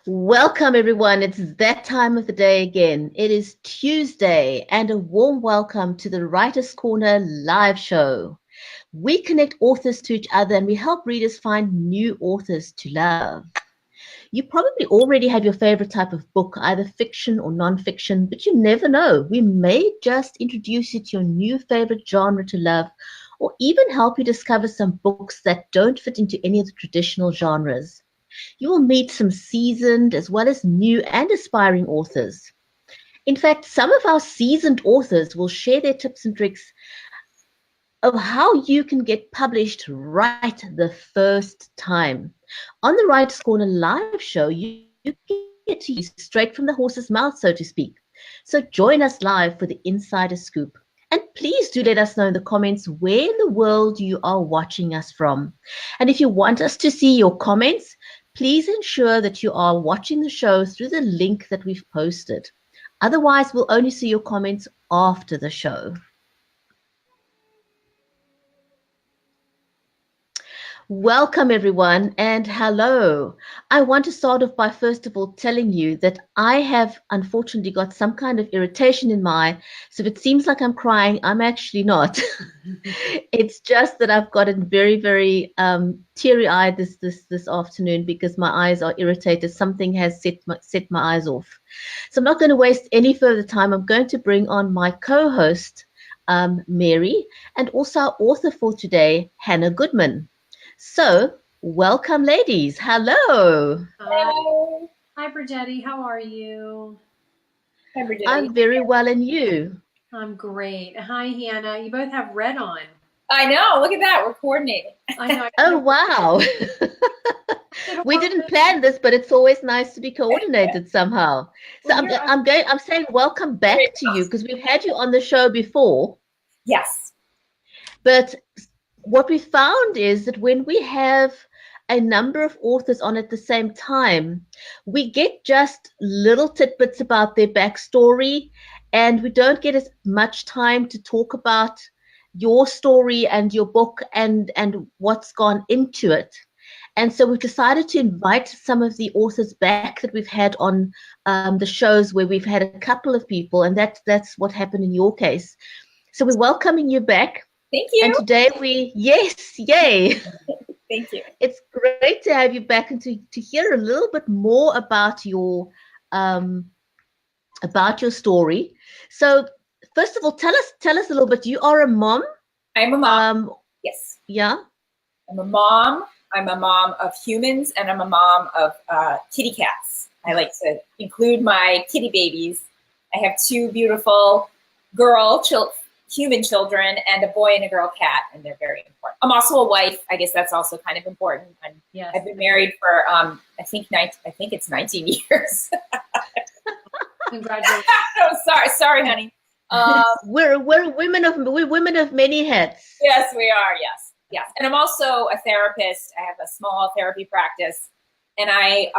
Welcome, everyone. It's that time of the day again. It is Tuesday, and a warm welcome to the Writers' Corner live show. We connect authors to each other and we help readers find new authors to love. You probably already have your favorite type of book, either fiction or non-fiction, but you never know. We may just introduce you to your new favorite genre to love, or even help you discover some books that don't fit into any of the traditional genres. You will meet some seasoned as well as new and aspiring authors. In fact, some of our seasoned authors will share their tips and tricks of how you can get published right the first time. On the Writers' Corner live show, you get to use straight from the horse's mouth, so to speak. So join us live for the insider scoop. And please do let us know in the comments where in the world you are watching us from. And if you want us to see your comments, please ensure that you are watching the show through the link that we've posted. Otherwise, we'll only see your comments after the show. Welcome, everyone, and hello. I want to start off by first of all telling you that I have unfortunately got some kind of irritation in my eye. So if it seems like I'm crying, I'm actually not. It's just that I've gotten very, very teary-eyed this afternoon because my eyes are irritated. Something has set my eyes off. So I'm not going to waste any further time. I'm going to bring on my co-host, Mary, and also our author for today, Hannah Goodman. So, welcome, ladies. Hello. Hi. Hi, Brigetti. How are you? Hi, Brigetti. I'm very well, and you? I'm great. Hi, Hannah. You both have red on. I know. Look at that. We're coordinating. I know. Oh, wow. We didn't plan this, but it's always nice to be coordinated somehow. So I'm saying welcome back to you because we've had you on the show before. Yes. But what we found is that when we have a number of authors on at the same time, we get just little tidbits about their backstory, and we don't get as much time to talk about your story and your book and what's gone into it. And so we've decided to invite some of the authors back that we've had on the shows where we've had a couple of people, and that's what happened in your case. So we're welcoming you back. Thank you. And today yes, yay. Thank you. It's great to have you back and to hear a little bit more about your story. So first of all, tell us a little bit. You are a mom. I'm a mom. Yes. Yeah. I'm a mom. I'm a mom of humans, and I'm a mom of kitty cats. I like to include my kitty babies. I have two beautiful human children and a boy and a girl cat, and they're very important. I'm also a wife. I guess that's also kind of important. Yes. I've been married for I think it's 19 years. Congratulations. Oh, sorry, honey. We're women of many hats. Yes, we are. Yes. And I'm also a therapist. I have a small therapy practice, and I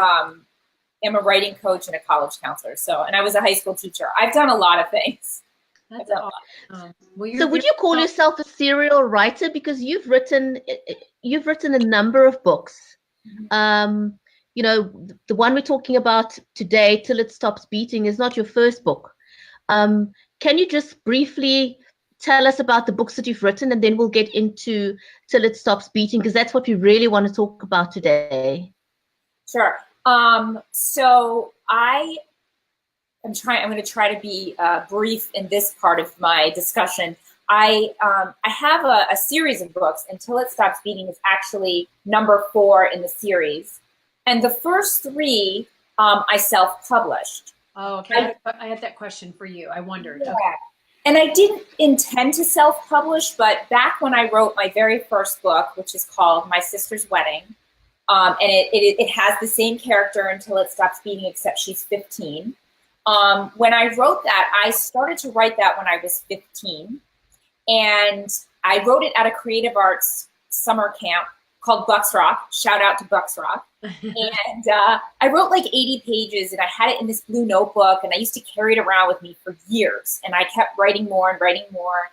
am a writing coach and a college counselor. And I was a high school teacher. I've done a lot of things. That's awesome. So would you call yourself a serial writer, because you've written a number of books? The one we're talking about today, Till It Stops Beating, is not your first book. Can you just briefly tell us about the books that you've written, and then we'll get into Till It Stops Beating, because that's what we really want to talk about today. Sure. So I'm going to try to be brief in this part of my discussion. I have a series of books. Until It Stops Beating is actually number 4 in the series. And the first 3 I self-published. Oh, okay. I had that question for you. I wondered. Yeah. Okay. And I didn't intend to self-publish, but back when I wrote my very first book, which is called My Sister's Wedding, and it has the same character Until It Stops Beating, except she's 15. When I wrote that, I started to write that when I was 15, and I wrote it at a creative arts summer camp called Bucks Rock. Shout out to Bucks Rock. And I wrote like 80 pages, and I had it in this blue notebook, and I used to carry it around with me for years, and I kept writing more and writing more.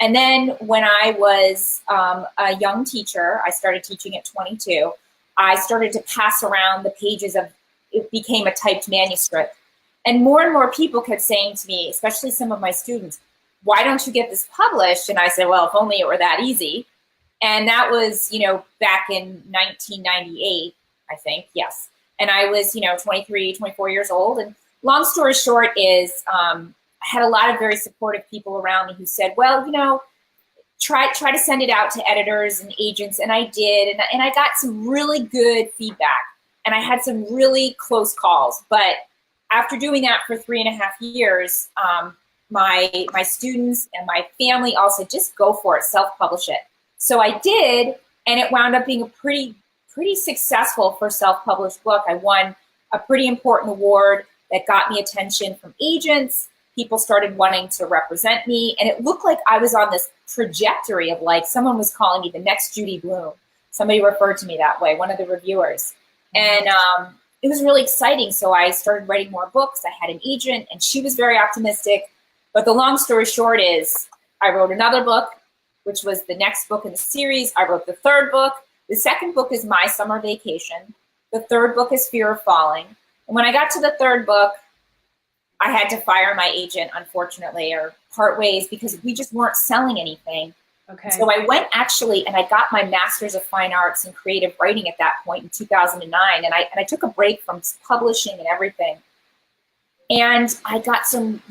And then when I was a young teacher, I started teaching at 22, I started to pass around the pages of it became a typed manuscript. And more people kept saying to me, especially some of my students, why don't you get this published? And I said, well, if only it were that easy. And that was, back in 1998, I think, yes. And I was, 23, 24 years old. And long story short is I had a lot of very supportive people around me who said, well, try to send it out to editors and agents. And I did. And I got some really good feedback. And I had some really close calls. But after doing that for 3.5 years, my students and my family all said, just go for it, self-publish it. So I did, and it wound up being a pretty successful for self-published book. I won a pretty important award that got me attention from agents. People started wanting to represent me, and it looked like I was on this trajectory of like someone was calling me the next Judy Blume. Somebody referred to me that way, one of the reviewers. And it was really exciting. So I started writing more books. I had an agent, and she was very optimistic. But the long story short is I wrote another book, which was the next book in the series. I wrote the third book. The second book is My Summer Vacation. The third book is Fear of Falling. And when I got to the third book, I had to fire my agent, unfortunately, or part ways, because we just weren't selling anything. Okay. So I went actually, and I got my Master's of Fine Arts in Creative Writing at that point in 2009. And I took a break from publishing and everything. And I got some,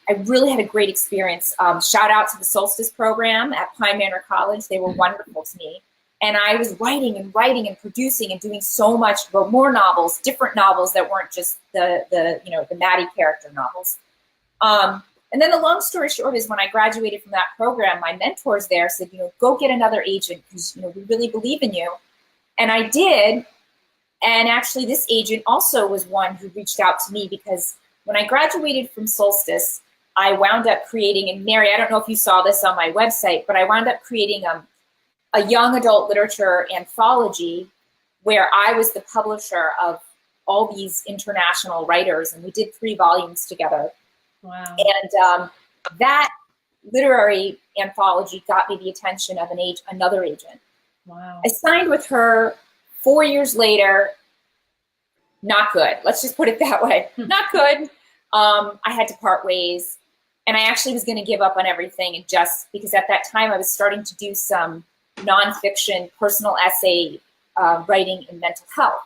I really had a great experience. Shout out to the Solstice program at Pine Manor College. They were wonderful to me. And I was writing and producing and doing so much, wrote more novels, different novels that weren't just the Maddie character novels. And then the long story short is when I graduated from that program, my mentors there said, go get another agent because, we really believe in you. And I did. And actually this agent also was one who reached out to me because when I graduated from Solstice, I wound up creating, and Mary, I don't know if you saw this on my website, but I wound up creating a young adult literature anthology where I was the publisher of all these international writers, and we did 3 volumes together. Wow. And that literary anthology got me the attention of another agent. Wow. I signed with her 4 years later. Not good. Let's just put it that way. Not good. I had to part ways. And I actually was going to give up on everything, and just because at that time I was starting to do some nonfiction personal essay writing in mental health,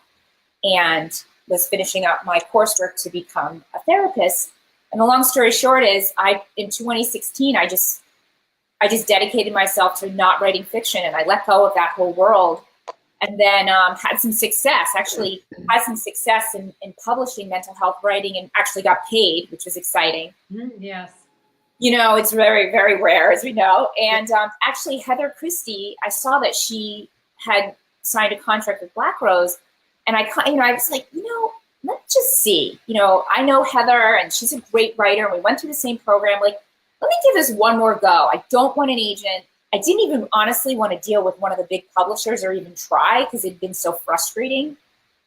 and was finishing up my coursework to become a therapist. And the long story short is, in 2016 I just dedicated myself to not writing fiction, and I let go of that whole world. And then had some success in publishing mental health writing, and actually got paid, which was exciting. Yes. It's very, very rare, as we know. And actually, Heather Christie, I saw that she had signed a contract with Black Rose, and I was like, let's just see. I know Heather, and she's a great writer, and we went through the same program. Like, let me give this one more go. I don't want an agent. I didn't even honestly want to deal with one of the big publishers or even try, because it'd been so frustrating.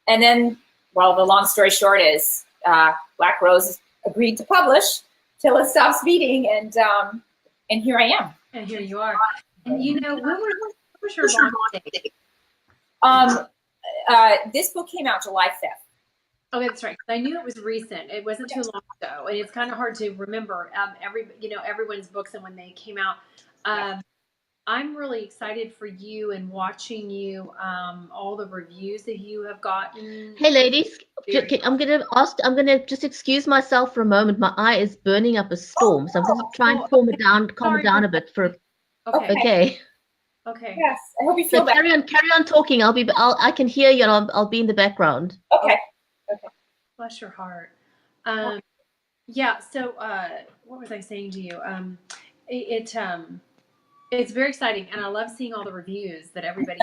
And then, well, the long story short is Black Rose agreed to publish Till It Stops Beating, and here I am. And here you are. And when was your launch date? This book came out July 5th. Oh, that's right. I knew it was recent. It wasn't too long ago, and it's kind of hard to remember everyone's books and when they came out. I'm really excited for you and watching you, all the reviews that you have gotten. Hey, ladies, I'm gonna just excuse myself for a moment. My eye is burning up a storm, so I'm going to try and calm it down a bit. Okay. Okay. Yes, I hope you feel better. Carry on talking. I can hear you, and I'll be in the background. Okay. Bless your heart. Yeah. So, what was I saying to you? It's very exciting, and I love seeing all the reviews that everybody,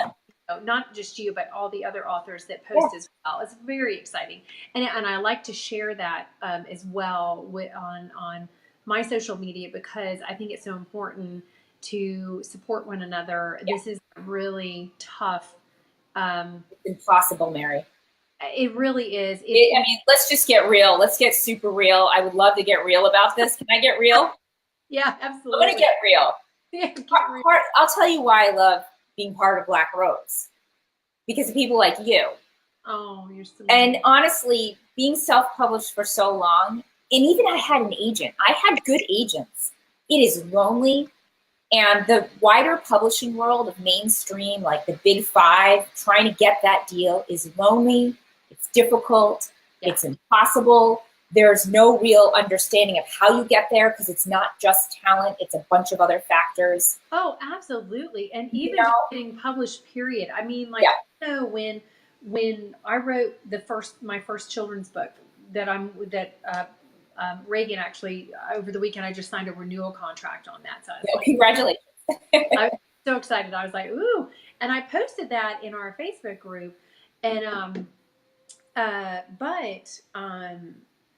not just you, but all the other authors that post as well. It's very exciting, and I like to share that as well on my social media, because I think it's so important to support one another. Yeah. This is really tough. It's impossible, Mary. It really is. Let's just get real. Let's get super real. I would love to get real about this. Can I get real? Yeah, absolutely. I'm going to get real. Yeah, I'll tell you why I love being part of Black Rose. Because of people like you. Oh, you're so And honestly, being self-published for so long, and even I had an agent. I had good agents. It is lonely. And the wider publishing world of mainstream, like the big five, trying to get that deal is lonely. It's difficult. Yeah. It's impossible. There's no real understanding of how you get there because it's not just talent. It's a bunch of other factors. Oh, absolutely. And even You know? just getting published, period. I mean, like, Yeah. you know, when I wrote my first children's book Reagan actually over the weekend, I just signed a renewal contract on that. So I was like, Congratulations. I was so excited. I was like, ooh. And I posted that in our Facebook group. And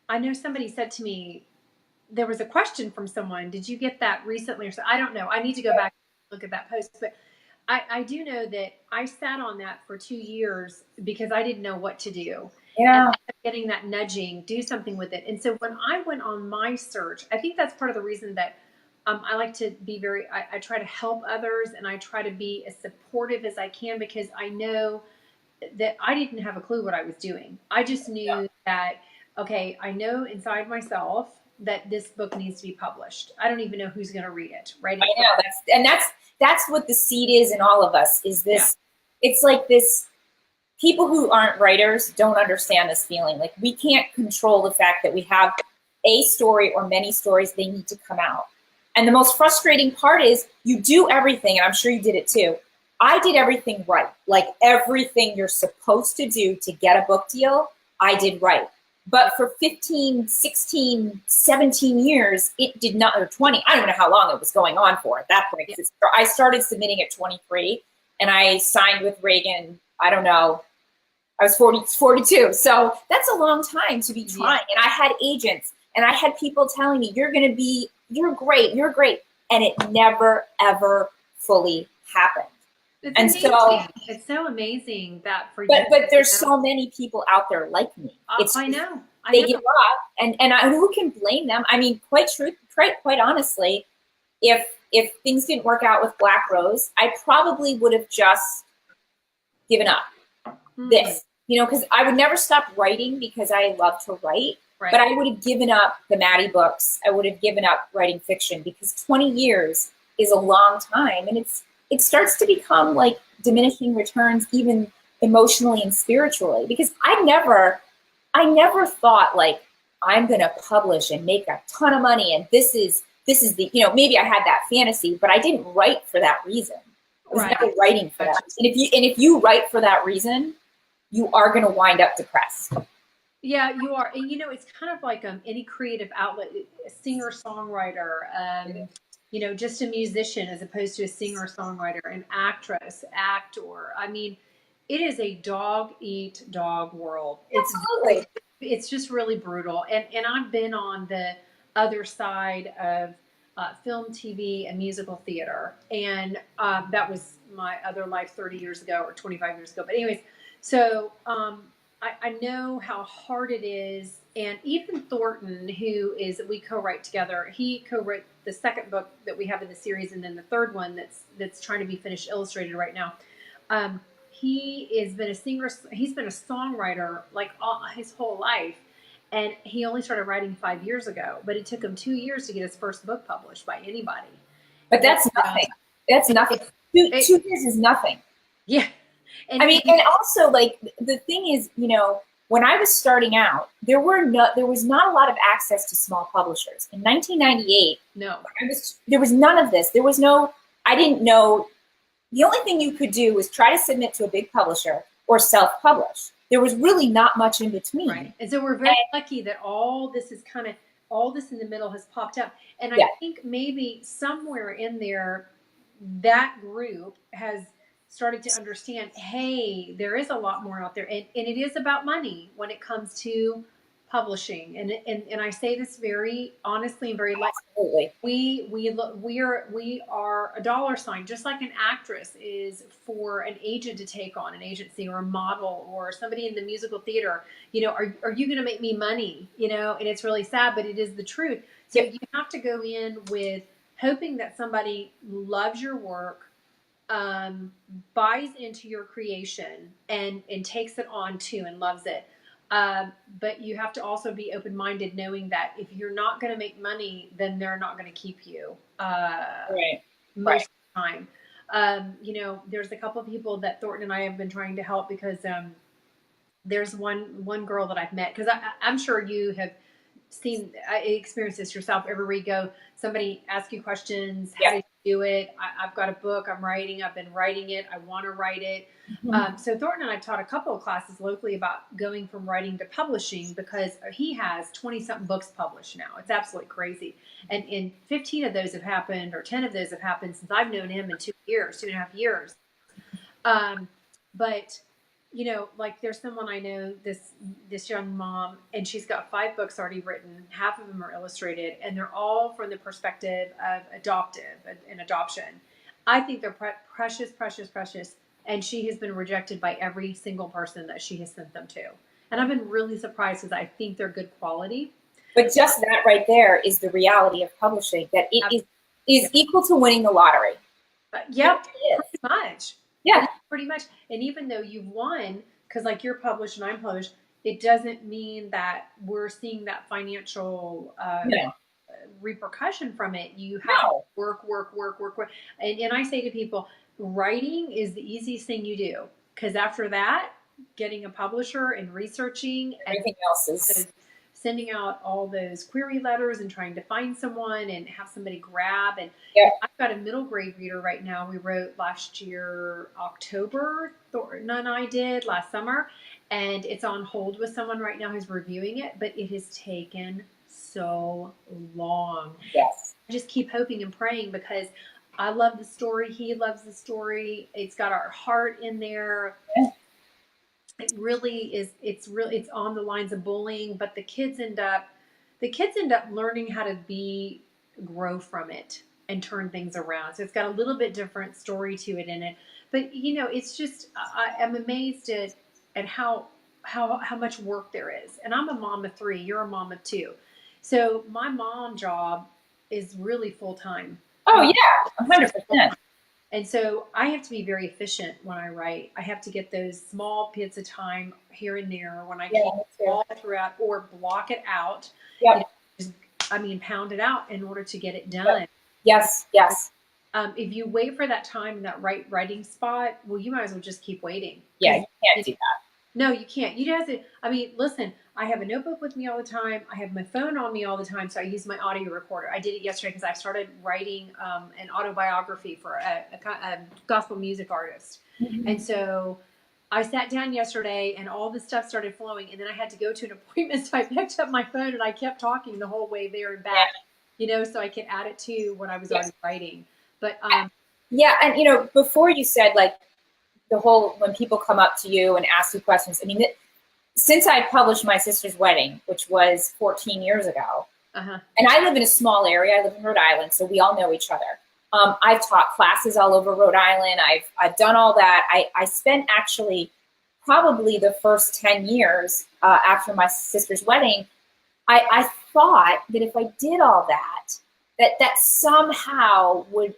I know somebody said to me, there was a question from someone, did you get that recently or so? I don't know. I need to go back and look at that post. But I do know that I sat on that for 2 years because I didn't know what to do. Yeah. And getting that nudging, do something with it. And so when I went on my search, I think that's part of the reason that I like to be I try to help others and I try to be as supportive as I can because I know that I didn't have a clue what I was doing. I just knew that, okay, I know inside myself that this book needs to be published. I don't even know who's going to read it, right? I know that's what the seed is in all of us is this. Yeah. It's like this. People who aren't writers don't understand this feeling. Like we can't control the fact that we have a story or many stories, they need to come out. And the most frustrating part is you do everything, and I'm sure you did it too. I did everything right. Like everything you're supposed to do to get a book deal, I did right. But for 15, 16, 17 years, it did not, or 20, I don't know how long it was going on for at that point. I started submitting at 23, and I signed with Reagan, I don't know, I was 42. So that's a long time to be trying. Yeah. And I had agents, and I had people telling me, you're great. And it never, ever fully happened. It's amazing. So it's so amazing that for you. But there's so many people out there like me. I know. They give up, and who can blame them? I mean, quite honestly, if things didn't work out with Black Rose, I probably would have just given up. This, because I would never stop writing because I love to write. Right. But I would have given up the Maddie books. I would have given up writing fiction because 20 years is a long time, and it starts to become like diminishing returns, even emotionally and spiritually. Because I never thought like I'm going to publish and make a ton of money, and this is the maybe I had that fantasy, but I didn't write for that reason. I was never writing for that. And if you write for that reason, you are going to wind up depressed. Yeah, you are. And it's kind of like any creative outlet, a singer songwriter, just a musician as opposed to a singer songwriter, an actress, actor. I mean, it is a dog eat dog world. Absolutely. It's just really brutal. And I've been on the other side of film, TV, and musical theater. And that was my other life 30 years ago or 25 years ago. But anyways, so I know how hard it is. And Ethan Thornton, we co-write together, he co-wrote the second book that we have in the series, and then the third one that's trying to be finished illustrated right now. He has been a singer, he's been a songwriter like his whole life. And he only started writing 5 years ago, but it took him 2 years to get his first book published by anybody. But that's nothing. That's nothing. 2 years is nothing. Yeah. And also like the thing is, when I was starting out, there was not a lot of access to small publishers. In 1998, there was none of this. I didn't know. The only thing you could do was try to submit to a big publisher or self-publish. There was really not much in between. Right. And so we're very lucky that all this in the middle has popped up. And I think maybe somewhere in there, that group has started to understand, hey, there is a lot more out there. And it is about money when it comes to publishing. And I say this very honestly and very lightly. We are a dollar sign, just like an actress is for an agent to take on, an agency or a model or somebody in the musical theater. Are you going to make me money? And it's really sad, but it is the truth. So you have to go in with hoping that somebody loves your work, buys into your creation and takes it on too and loves it. But you have to also be open-minded, knowing that if you're not going to make money, then they're not going to keep you most of the time. There's a couple of people that Thornton and I have been trying to help because there's one girl that I've met, because I'm sure you have experienced this yourself. Everywhere you go, somebody asks you questions. How did you do it? I've got a book I'm writing. I've been writing it. I want to write it. So Thornton and I taught a couple of classes locally about going from writing to publishing, because he has 20-something books published now. It's absolutely crazy. And 15 of those have happened, or 10 of those have happened since I've known him in 2.5 years. But like there's someone I know, this young mom, and she's got 5 books already written. Half of them are illustrated, and they're all from the perspective of adoption. I think they're precious, precious, precious. And she has been rejected by every single person that she has sent them to. And I've been really surprised, because I think they're good quality. But just that right there is the reality of publishing, that it is equal to winning the lottery. Yep, pretty much. Yeah, pretty much. And even though you've won, because like you're published and I'm published, it doesn't mean that we're seeing that financial repercussion from it. You have to work. And I say to people, writing is the easiest thing you do, because after that, getting a publisher and researching, everything else is sending out all those query letters and trying to find someone and have somebody grab. And I've got a middle grade reader right now. We wrote last year, October, Thornton and I did last summer, and it's on hold with someone right now who's reviewing it, but it has taken so long. Yes. I just keep hoping and praying, because I love the story. He loves the story. It's got our heart in there. Yeah. It really is. It's on the lines of bullying, but the kids end up learning how to grow from it and turn things around. So it's got a little bit different story to it in it. But it's just, I'm amazed at how much work there is. And I'm a mom of 3. You're a mom of 2. So my mom job is really full time. Oh yeah, 100%. And so I have to be very efficient when I write. I have to get those small bits of time here and there when I can, all throughout, or block it out. Yeah. Pound it out in order to get it done. Yes. If you wait for that time in that writing spot, well, you might as well just keep waiting. Yeah, you can't do that. No, you can't. You have to. Listen, I have a notebook with me all the time. I have my phone on me all the time, so I use my audio recorder. I did it yesterday because I started writing an autobiography for a gospel music artist. Mm-hmm. And so I sat down yesterday, and all the stuff started flowing, and then I had to go to an appointment, so I picked up my phone, and I kept talking the whole way there and back, so I could add it to what I was already writing. But and before you said, like, the whole, when people come up to you and ask you questions, since I published My Sister's Wedding, which was 14 years ago, and I live in a small area, I live in Rhode Island, so we all know each other. I've taught classes all over Rhode Island. I've done all that. I spent actually probably the first 10 years after My Sister's Wedding, I thought that if I did all that somehow would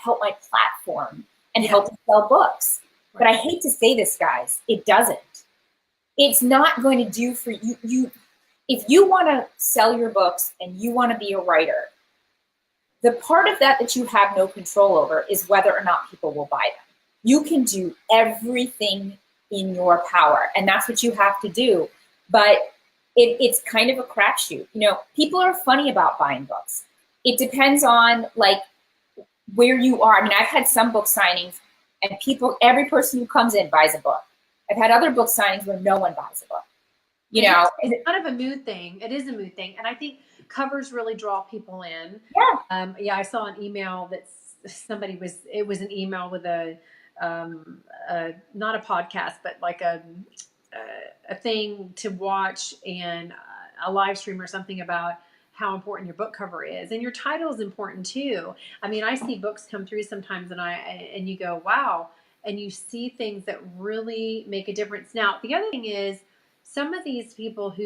help my platform and help to sell books. Right. But I hate to say this, guys, it doesn't. It's not going to do for you. If you want to sell your books and you want to be a writer, the part of that you have no control over is whether or not people will buy them. You can do everything in your power, and that's what you have to do. But it's kind of a crapshoot. People are funny about buying books. It depends on, like, where you are. I've had some book signings and every person who comes in buys a book. I've had other book signings where no one buys a book. It's kind of a mood thing. It is a mood thing. And I think covers really draw people in. Yeah. I saw an email that it was an email with not a podcast, but like a thing to watch and a live stream or something about how important your book cover is, and your title is important too. I see books come through sometimes, and you go, wow, and you see things that really make a difference. Now, the other thing is, some of these people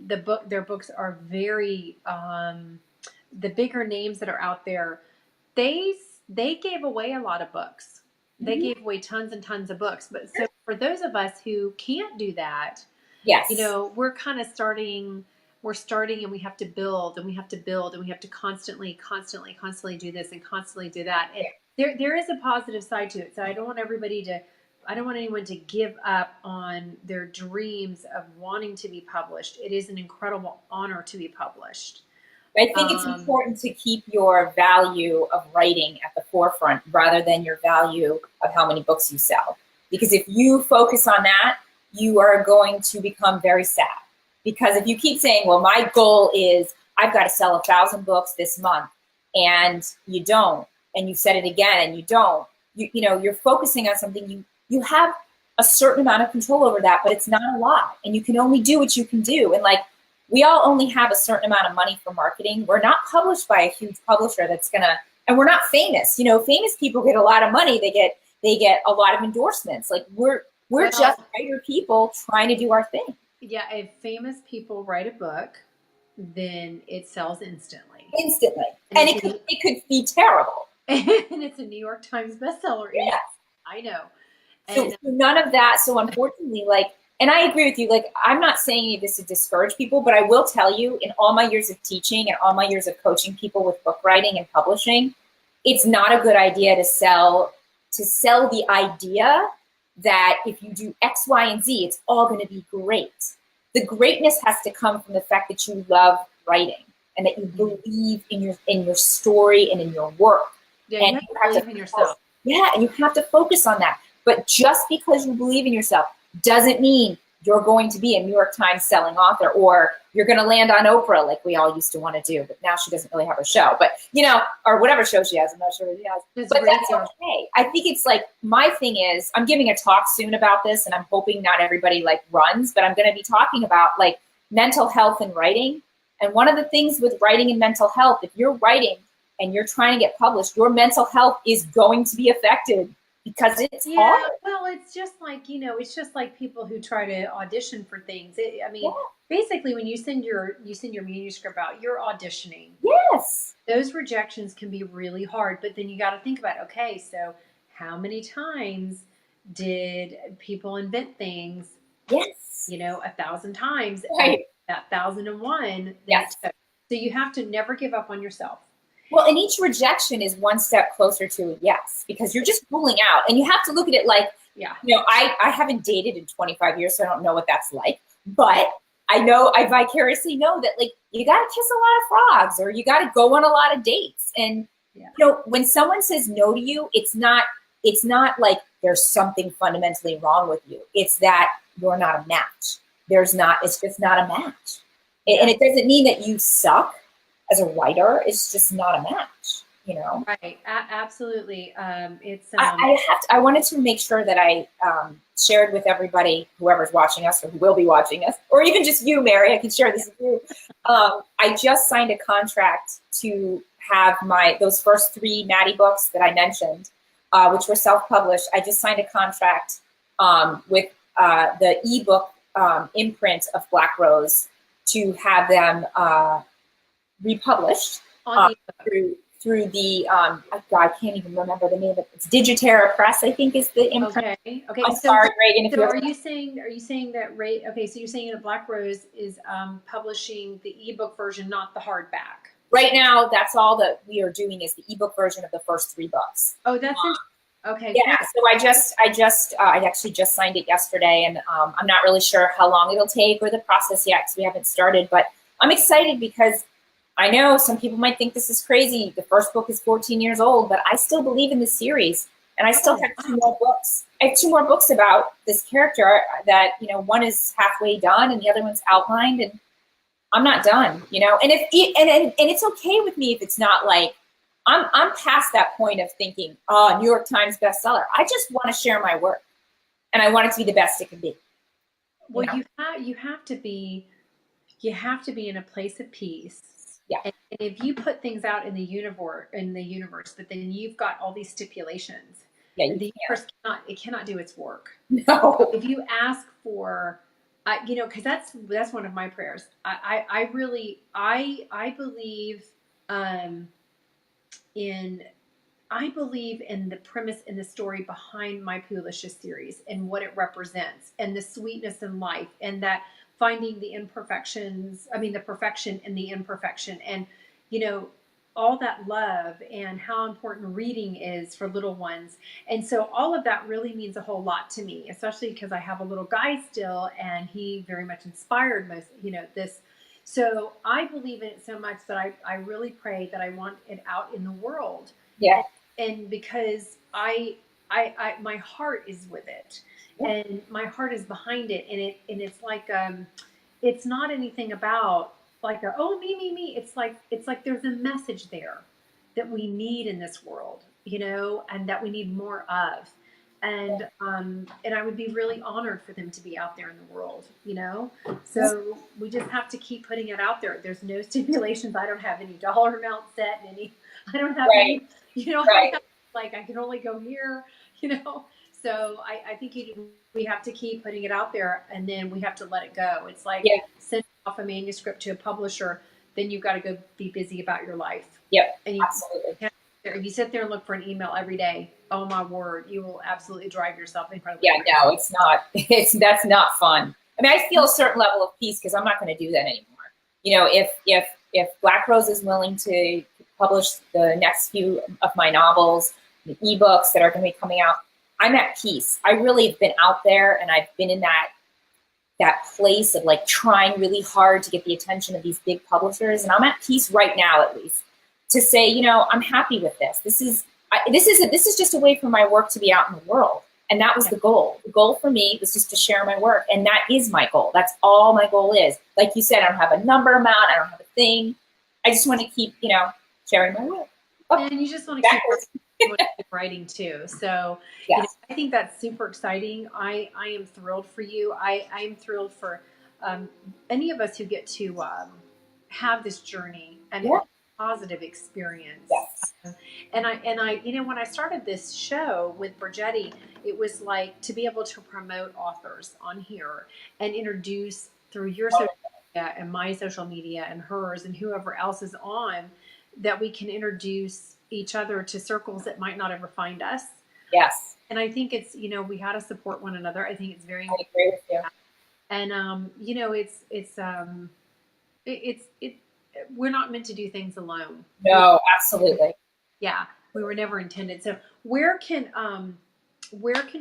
their books are very, the bigger names that are out there, they they gave away a lot of books. They gave away tons and tons of books. But so for those of us who can't do that, Yes. you know, we're kind of starting, and we have to build and we have to build and we have to constantly do this and constantly do that. And there is a positive side to it. So I don't want anyone to give up on their dreams of wanting to be published. It is an incredible honor to be published. I think it's important to keep your value of writing at the forefront rather than your value of how many books you sell. Because if you focus on that, you are going to become very sad. Because if you keep saying, well, my goal is I've got to sell 1,000 books this month, and you don't, and you said it again and you don't, you know, you're focusing on something, you have a certain amount of control over that, but it's not a lot. And you can only do what you can do. And like, we all only have a certain amount of money for marketing. We're not published by a huge publisher that's gonna, and we're not famous. You know, famous people get a lot of money. They get a lot of endorsements. Like we're just writer people trying to do our thing. Yeah, if famous people write a book, then it sells instantly. Instantly. And it could be terrible. And it's a New York Times bestseller. Yes. I know. So none of that. So unfortunately, like, and I agree with you, like, I'm not saying any of this to discourage people, but I will tell you, in all my years of teaching and all my years of coaching people with book writing and publishing, it's not a good idea to sell the idea that if you do X, Y, and Z, it's all going to be great. The greatness has to come from the fact that you love writing and that you believe in your story and in your work. Yeah, and you have to believe in yourself. Yeah, and you have to focus on that. But just because you believe in yourself doesn't mean you're going to be a New York Times selling author, or you're going to land on Oprah like we all used to want to do. But now she doesn't really have a show, but you know, or whatever show she has. I'm not sure what she has, but that's okay. I think it's like, my thing is, I'm giving a talk soon about this, and I'm hoping not everybody like runs, but I'm going to be talking about like mental health and writing. And one of the things with writing and mental health, if you're writing and you're trying to get published, your mental health is going to be affected. Because it's hard. Well, it's just like, you know, it's just like people who try to audition for things. Basically, when you send your manuscript out, you're auditioning. Yes. Those rejections can be really hard, but then you got to think about, okay, so how many times did people invent things? Yes. You know, 1,000 times. Right. That 1,001. Yes. So you have to never give up on yourself. Well, and each rejection is one step closer to a yes, because you're just ruling out. And you have to look at it like, you know, I haven't dated in 25 years, so I don't know what that's like. But I vicariously know that, like, you got to kiss a lot of frogs, or you got to go on a lot of dates. And, you know, when someone says no to you, it's not like there's something fundamentally wrong with you. It's that you're not a match. It's just not a match. And it doesn't mean that you suck as a writer. It's just not a match, you know? Right. Absolutely. I wanted to make sure that I shared with everybody, whoever's watching us or who will be watching us, or even just you, Mary, I can share this with you. I just signed a contract to have those first 3 Maddie books that I mentioned, which were self-published. I just signed a contract with the ebook imprint of Black Rose to have them republished through the I can't even remember the name of it. It's Digiterra Press, I think, is the imprint. Okay. I'm sorry, Reagan. So are you saying that so you're saying that Black Rose is publishing the ebook version, not the hardback? Right now, that's all that we are doing is the ebook version of the first 3 books. Oh, that's okay. Yeah. Cool. So I actually just signed it yesterday, and I'm not really sure how long it'll take or the process yet, because we haven't started. But I'm excited because I know some people might think this is crazy. The first book is 14 years old, but I still believe in the series. And I still have 2 more books. I have 2 more books about this character that, you know, one is halfway done and the other one's outlined, and I'm not done, you know? And it's okay with me if it's not like, I'm past that point of thinking, oh, New York Times bestseller. I just want to share my work, and I want it to be the best it can be. Well, you have to be in a place of peace. Yeah. And if you put things out in the universe, but then you've got all these stipulations, the universe cannot do its work. No. If you ask for, you know, because that's one of my prayers. I really believe in I believe in the premise and the story behind My Poolicious series and what it represents and the sweetness in life and that finding the imperfections, I mean, the perfection in the imperfection and, you know, all that love and how important reading is for little ones. And so all of that really means a whole lot to me, especially because I have a little guy still and he very much inspired most, you know, this. So I believe in it so much that I really pray that I want it out in the world. Yeah. And because my heart is with it, and my heart is behind it, and it's like it's not anything about like oh me. It's like there's a message there that we need in this world, you know, and that we need more of. And I would be really honored for them to be out there in the world, you know. So we just have to keep putting it out there. There's no stipulations. I don't have any dollar amount set. I don't have any, you know, like I can only go here, you know. So I think we have to keep putting it out there, and then we have to let it go. It's like sending off a manuscript to a publisher, then you've got to go be busy about your life. Yep, and absolutely. If you sit there and look for an email every day, oh my word, you will absolutely drive yourself incredibly. Yeah, no, it's not. That's not fun. I mean, I feel a certain level of peace because I'm not going to do that anymore. You know, if Black Rose is willing to publish the next few of my novels, the ebooks that are going to be coming out, I'm at peace. I really have been out there, and I've been in that place of like trying really hard to get the attention of these big publishers, and I'm at peace right now, at least, to say, you know, I'm happy with this. This is just a way for my work to be out in the world. And that was the goal. The goal for me was just to share my work. And that is my goal. That's all my goal is. Like you said, I don't have a number amount. I don't have a thing. I just want to keep, you know, sharing my work. Oh, and you just want to keep writing too. So you know, I think that's super exciting. I am thrilled for you. I am thrilled for any of us who get to have this journey and positive experience. And I, you know, when I started this show with Borgetti, it was like to be able to promote authors on here and introduce through your social media and my social media and hers and whoever else is on, that we can introduce each other to circles that might not ever find us. Yes. And I think it's, you know, we had to support one another. I think it's very important. I agree with you. And you know, we're not meant to do things alone. No, absolutely. Yeah, we were never intended. So where can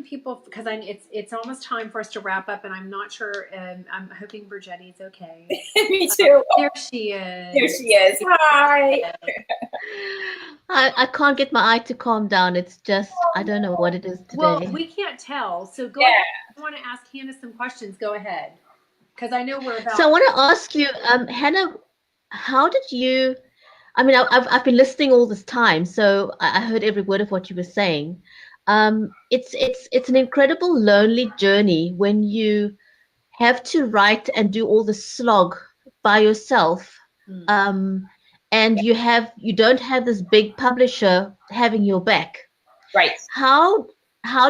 people? Because it's almost time for us to wrap up, and I'm not sure. I'm hoping Borgetti's okay. Me too. There she is. There she is. Hi. I can't get my eye to calm down. It's just I don't know what it is today. Well, we can't tell. So go ahead. I want to ask Hannah some questions. Go ahead, because I know we're about. So I want to ask you, Hannah, how did you? I mean, I've been listening all this time, so I heard every word of what you were saying. It's an incredible lonely journey when you have to write and do all the slog by yourself, and you don't have this big publisher having your back. Right. How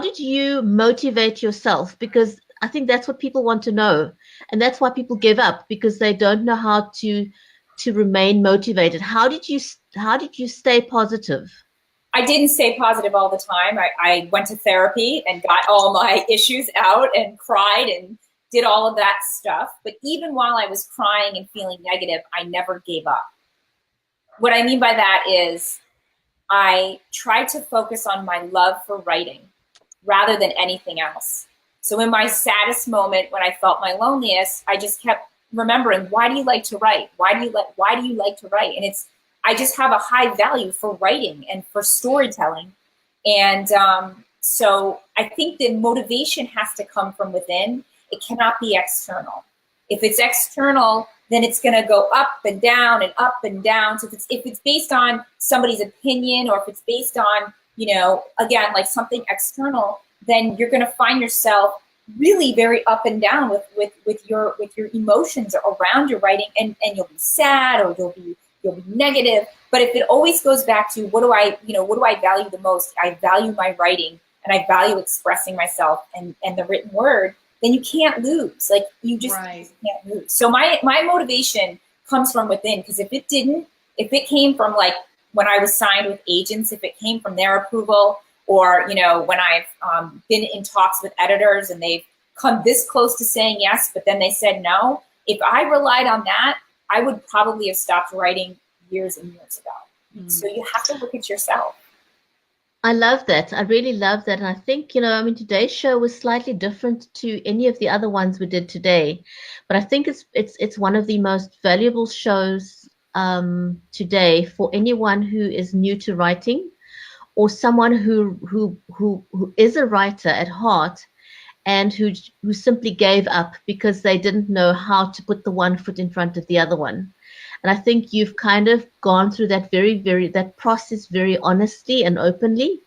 did you motivate yourself? Because I think that's what people want to know, and that's why people give up, because they don't know how to remain motivated. How did you stay positive? I didn't stay positive all the time. I went to therapy and got all my issues out and cried and did all of that stuff. But even while I was crying and feeling negative, I never gave up. What I mean by that is I tried to focus on my love for writing rather than anything else. So in my saddest moment, when I felt my loneliest, I just kept remembering, why do you like to write? Why do you like to write? And I just have a high value for writing and for storytelling. And so I think the motivation has to come from within. It cannot be external. If it's external, then it's going to go up and down and up and down. So if it's based on somebody's opinion, or if it's based on, you know, again, like something external, then you're going to find yourself really very up and down with your emotions around your writing, and you'll be sad, or you'll be negative. But if it always goes back to what do I value the most? I value my writing, and I value expressing myself and the written word, then you can't lose. Like you just can't lose. So my motivation comes from within, because if it came from like when I was signed with agents, if it came from their approval, or, you know, when I've been in talks with editors and they've come this close to saying yes, but then they said no, if I relied on that, I would probably have stopped writing years and years ago. So you have to look at yourself. I love that. I really love that. And I think, you know, I mean, today's show was slightly different to any of the other ones we did today, but I think it's one of the most valuable shows today for anyone who is new to writing, or someone who is a writer at heart and who simply gave up because they didn't know how to put the one foot in front of the other one. And I think you've kind of gone through that that process very honestly and openly.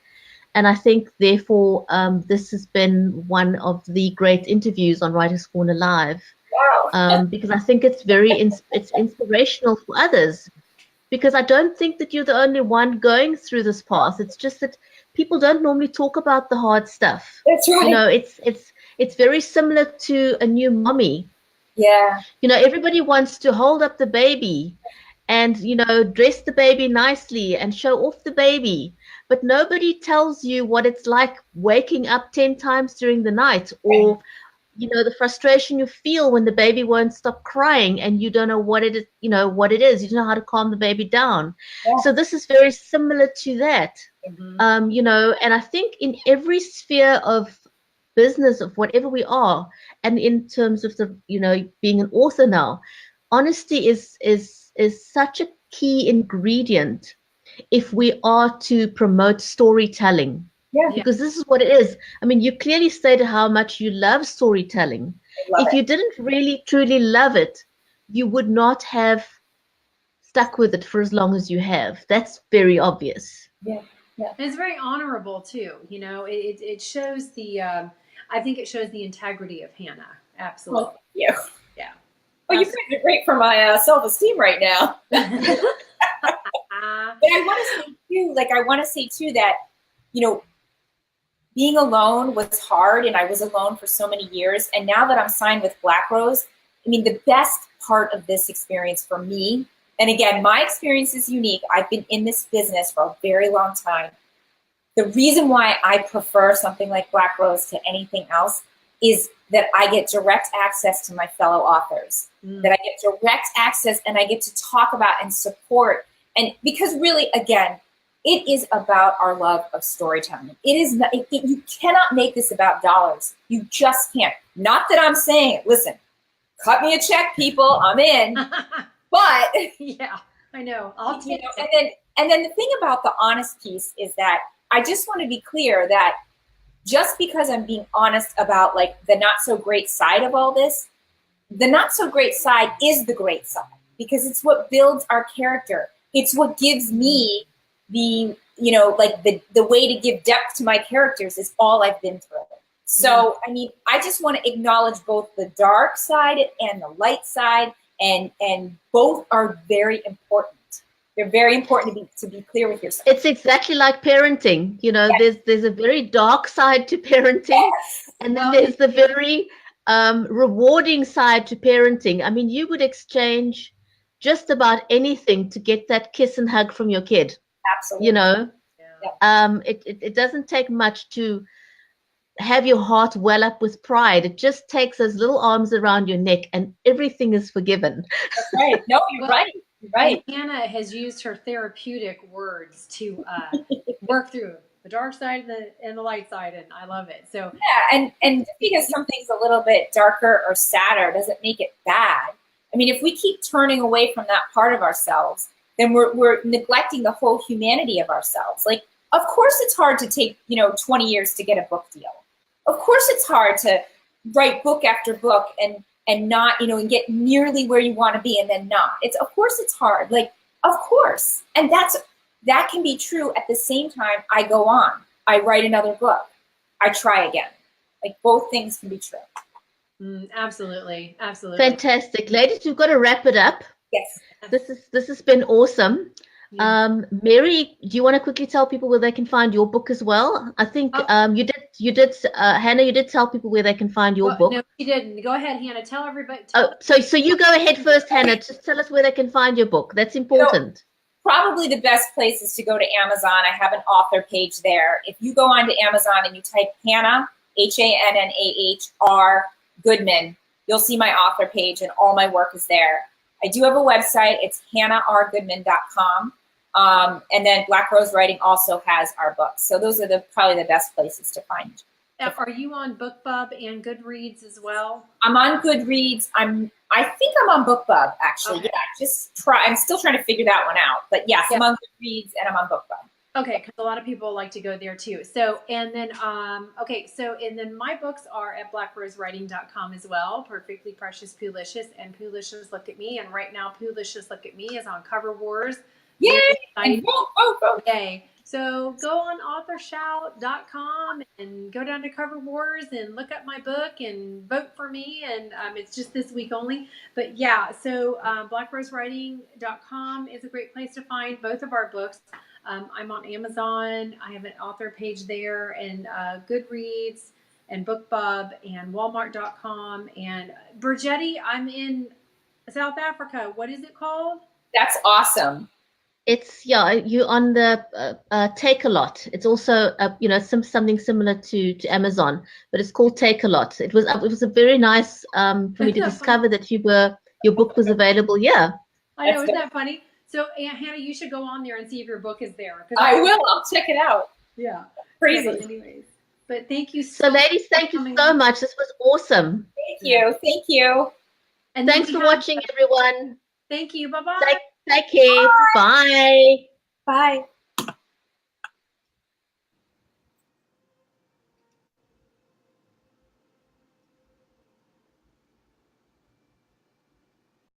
And I think, therefore, this has been one of the great interviews on Writers Corner Live, because I think it's it's inspirational for others. Because I don't think that you're the only one going through this path. It's just that people don't normally talk about the hard stuff. That's right. You know, it's very similar to a new mommy. Yeah. You know, everybody wants to hold up the baby and, you know, dress the baby nicely and show off the baby. But nobody tells you what it's like waking up 10 times during the night, or, you know, the frustration you feel when the baby won't stop crying and you don't know what it is, you know, what it is. You don't know how to calm the baby down. Yeah. So this is very similar to that. Mm-hmm. You know, and I think in every sphere of business, of whatever we are, and in terms of the, you know, being an author now, honesty is such a key ingredient if we are to promote storytelling. Yeah. Because this is what it is. I mean, you clearly stated how much you love storytelling. If you didn't really truly love it, you would not have stuck with it for as long as you have. That's very obvious. Yeah. Yeah. And it's very honorable too. You know, it shows the I think it shows the integrity of Hannah. Absolutely. Well, yeah. Yeah. Well, you guys are great for my self-esteem right now. But I want to say too that, you know, being alone was hard, and I was alone for so many years. And now that I'm signed with Black Rose, I mean, the best part of this experience for me, and again, my experience is unique. I've been in this business for a very long time. The reason why I prefer something like Black Rose to anything else is that I get direct access to my fellow authors, that I get direct access and I get to talk about and support. And because really, again, it is about our love of storytelling. It is not, you cannot make this about dollars. You just can't. Not that I'm saying, listen, cut me a check, people, I'm in. But yeah, I know. I'll take it. And then the thing about the honest piece is that I just want to be clear that just because I'm being honest about like the not so great side of all this, the not so great side is the great side, because it's what builds our character. It's what gives me the, you know, like the way to give depth to my characters is all I've been through. So, I mean, I just want to acknowledge both the dark side and the light side, and both are very important. They're very important to be clear with yourself. It's exactly like parenting. You know, there's a very dark side to parenting, and then there's the very rewarding side to parenting. I mean, you would exchange just about anything to get that kiss and hug from your kid. Absolutely. You know, it doesn't take much to have your heart well up with pride. It just takes those little arms around your neck and everything is forgiven. That's right. No, you're right. You're right. Hannah has used her therapeutic words to work through the dark side and the light side, and I love it. So yeah, and just because something's a little bit darker or sadder doesn't make it bad. I mean, if we keep turning away from that part of ourselves, then we're neglecting the whole humanity of ourselves. Like, of course it's hard to take, 20 years to get a book deal. Of course it's hard to write book after book and not, and get nearly where you want to be and then not. Of course it's hard. Like, of course. And that can be true. At the same time, I go on. I write another book. I try again. Like, both things can be true. Absolutely. Absolutely. Fantastic. Ladies, we've got to wrap it up. Yes. This has been awesome. Yeah. Mary, do you want to quickly tell people where they can find your book as well? I think you did Hannah, you did tell people where they can find your book. No, she didn't. Go ahead, Hannah. Tell everybody. So you go ahead first, Hannah. Just tell us where they can find your book. That's important. probably the best place is to go to Amazon. I have an author page there. If you go onto Amazon and you type Hannah, Hannahr Goodman, you'll see my author page and all my work is there. I do have a website. It's hannahrgoodman.com. And then Black Rose Writing also has our books. So those are probably the best places to find. Are you on BookBub and Goodreads as well? I'm on Goodreads. I think I'm on BookBub actually. Okay. Yeah, I'm still trying to figure that one out. But yes, I'm on Goodreads and I'm on BookBub. Okay, because a lot of people like to go there too. So, and then, and then my books are at blackrosewriting.com as well. Perfectly Precious Poolicious and Poolicious Look at Me. And right now, Poolicious Look at Me is on Cover Wars. Yay! Yay! So go on authorshout.com and go down to Cover Wars and look up my book and vote for me. And it's just this week only. But yeah, so blackrosewriting.com is a great place to find both of our books. I'm on Amazon. I have an author page there, and Goodreads and BookBub and Walmart.com. And Burgetti, I'm in South Africa. What is it called? That's awesome. It's you on the Take a Lot. It's also something similar to Amazon, but it's called Take a Lot. It was a very nice for me to discover that your book was available. Yeah, I know, isn't that funny? So Hannah, you should go on there and see if your book is there. I will. I'll check it out. Yeah, crazy. So anyways, but thank you so ladies, thank you so much. This was awesome. Thank you. And thanks for watching, everyone. Thank you. Bye-bye. Take care. Bye. Bye.